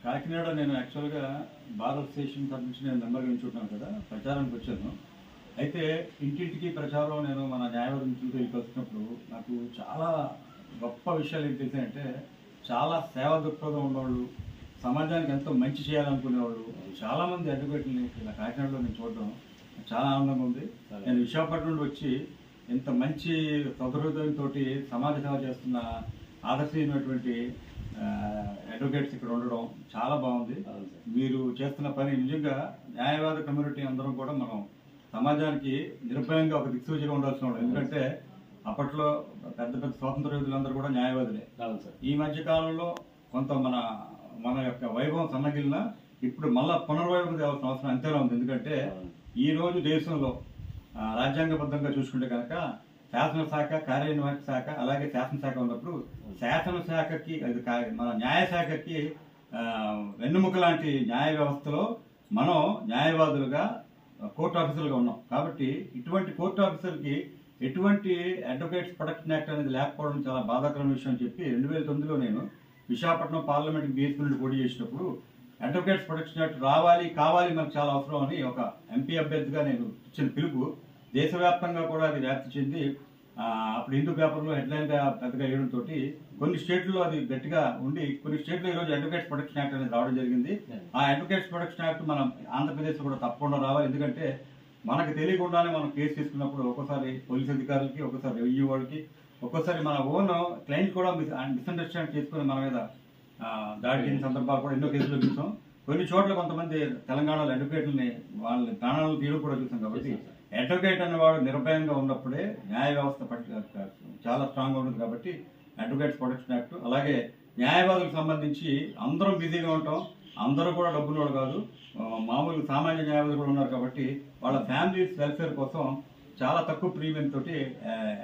కాకినాడ నేను యాక్చువల్గా bar association తరఫు నుంచి నేను మెంబర్గా ఉంచుంటున్నాను కదా, ప్రచారానికి వచ్చాను. అయితే ఇంటింటికి ప్రచారం నేను మన న్యాయవాద మిత్రులతో వస్తున్నప్పుడు నాకు చాలా గొప్ప విషయాలు ఏం తెలిసాయంటే, చాలా సేవా దృక్పథం ఉన్నవాళ్ళు, సమాజానికి ఎంతో మంచి చేయాలనుకునేవాళ్ళు చాలామంది అడ్వకేట్లని ఇలా కాకినాడలో నేను చూడడం చాలా ఆనందంగా ఉంది. నేను విశాఖపట్నం నుండి వచ్చి ఇంత మంచి సౌహృదయంతో సమాజ సేవ చేస్తున్న ఆదర్శమైనటువంటి అడ్వకేట్స్ ఇక్కడ ఉండడం చాలా బాగుంది. మీరు చేస్తున్న పని నిజంగా న్యాయవాద కమ్యూనిటీ అందరం కూడా మనం సమాజానికి నిర్భయంగా ఒక దిక్సూచిగా ఉండాల్సిన వాళ్ళు. ఎందుకంటే అప్పట్లో పెద్ద పెద్ద స్వాతంత్ర యోధులందరూ కూడా న్యాయవాదులే. ఈ మధ్య కాలంలో కొంత మన యొక్క వైభవం సన్నగిలిన ఇప్పుడు మళ్ళా పునర్వైభవం తేవాల్సిన అవసరం అంతేలా ఉంది. ఎందుకంటే ఈ రోజు దేశంలో రాజ్యాంగబద్ధంగా చూసుకుంటే కనుక శాసనశాఖ, కార్యనిర్వాహక శాఖ, అలాగే శాసనశాఖ ఉన్నప్పుడు శాసనశాఖకి అది మన న్యాయశాఖకి వెన్నుముక లాంటి న్యాయ వ్యవస్థలో మనం న్యాయవాదులుగా కోర్టు ఆఫీసర్లుగా ఉన్నాం. కాబట్టి ఇటువంటి కోర్టు ఆఫీసర్కి ఎటువంటి అడ్వకేట్స్ ప్రొటెక్షన్ యాక్ట్ అనేది లేకపోవడం చాలా బాధాకరమైన విషయం అని చెప్పి 2009లో నేను విశాఖపట్నం పార్లమెంట్కి బీఎస్పీ నుండి పోటీ చేసినప్పుడు అడ్వకేట్స్ ప్రొటెక్షన్ యాక్ట్ కావాలి మనకు చాలా అవసరం అని ఒక ఎంపీ అభ్యర్థిగా నేను ఇచ్చిన పిలుపు దేశవ్యాప్తంగా కూడా అది వ్యాప్తి చెంది అప్పుడు హిందూ పేపర్లో హెడ్లైన్గా పెద్దగా వేయడంతో కొన్ని స్టేట్లలో అది గట్టిగా ఉండి కొన్ని స్టేట్లో ఈరోజు అడ్వకేట్స్ ప్రొటెక్షన్ యాక్ట్ అనేది రావడం జరిగింది. ఆ అడ్వకేట్స్ ప్రొటెక్షన్ యాక్ట్ మనం ఆంధ్రప్రదేశ్లో కూడా తప్పకుండా రావాలి. ఎందుకంటే మనకు తెలియకుండానే మనం కేసు తీసుకున్నప్పుడు ఒక్కోసారి పోలీస్ అధికారులకి, ఒక్కోసారి రెవెన్యూ వాళ్ళకి, ఒక్కోసారి మన ఓన్ క్లయింట్ కూడా మిస్అండర్స్టాండ్ చేసుకుని మన మీద దాడి చేసిన సందర్భాలు కూడా ఎన్నో కేసులు చూసాం. కొన్ని చోట్ల కొంతమంది తెలంగాణలో అడ్వకేట్లని వాళ్ళ ప్రాణాలను తీయడం కూడా చూసాం. కాబట్టి అడ్వకేట్ అన్నవాడు నిర్భయంగా ఉన్నప్పుడే న్యాయ వ్యవస్థ చాలా స్ట్రాంగ్గా ఉంటుంది. కాబట్టి అడ్వకేట్స్ ప్రొటెక్షన్ యాక్ట్, అలాగే న్యాయవాదులకు సంబంధించి అందరం బిజీగా ఉంటాం, అందరూ కూడా డబ్బున్నవాడు కాదు, మామూలు సామాన్య న్యాయవాదులు కూడా ఉన్నారు. కాబట్టి వాళ్ళ ఫ్యామిలీస్ వెల్ఫేర్ కోసం చాలా తక్కువ ప్రీమియం తోటి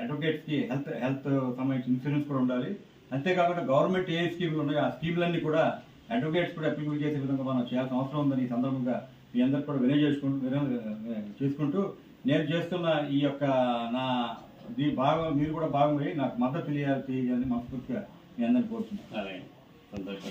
అడ్వకేట్స్కి హెల్త్ సంబంధించిన ఇన్సూరెన్స్ కూడా ఉండాలి. అంతేకాకుండా గవర్నమెంట్ ఏ స్కీములు ఉన్నాయో ఆ స్కీములన్నీ కూడా అడ్వకేట్స్ కూడా అప్లికేట్ చేసే విధంగా మనం చేయాల్సిన అవసరం ఉందని ఈ సందర్భంగా మీ అందరికి కూడా చేసుకుంటూ నేను చేస్తున్న ఈ యొక్క మీరు కూడా భాగమై నాకు మద్దతు తెలియాలని మనస్ఫూర్తిగా మీ అందరిని కోరుతున్నాను. సంతోషం.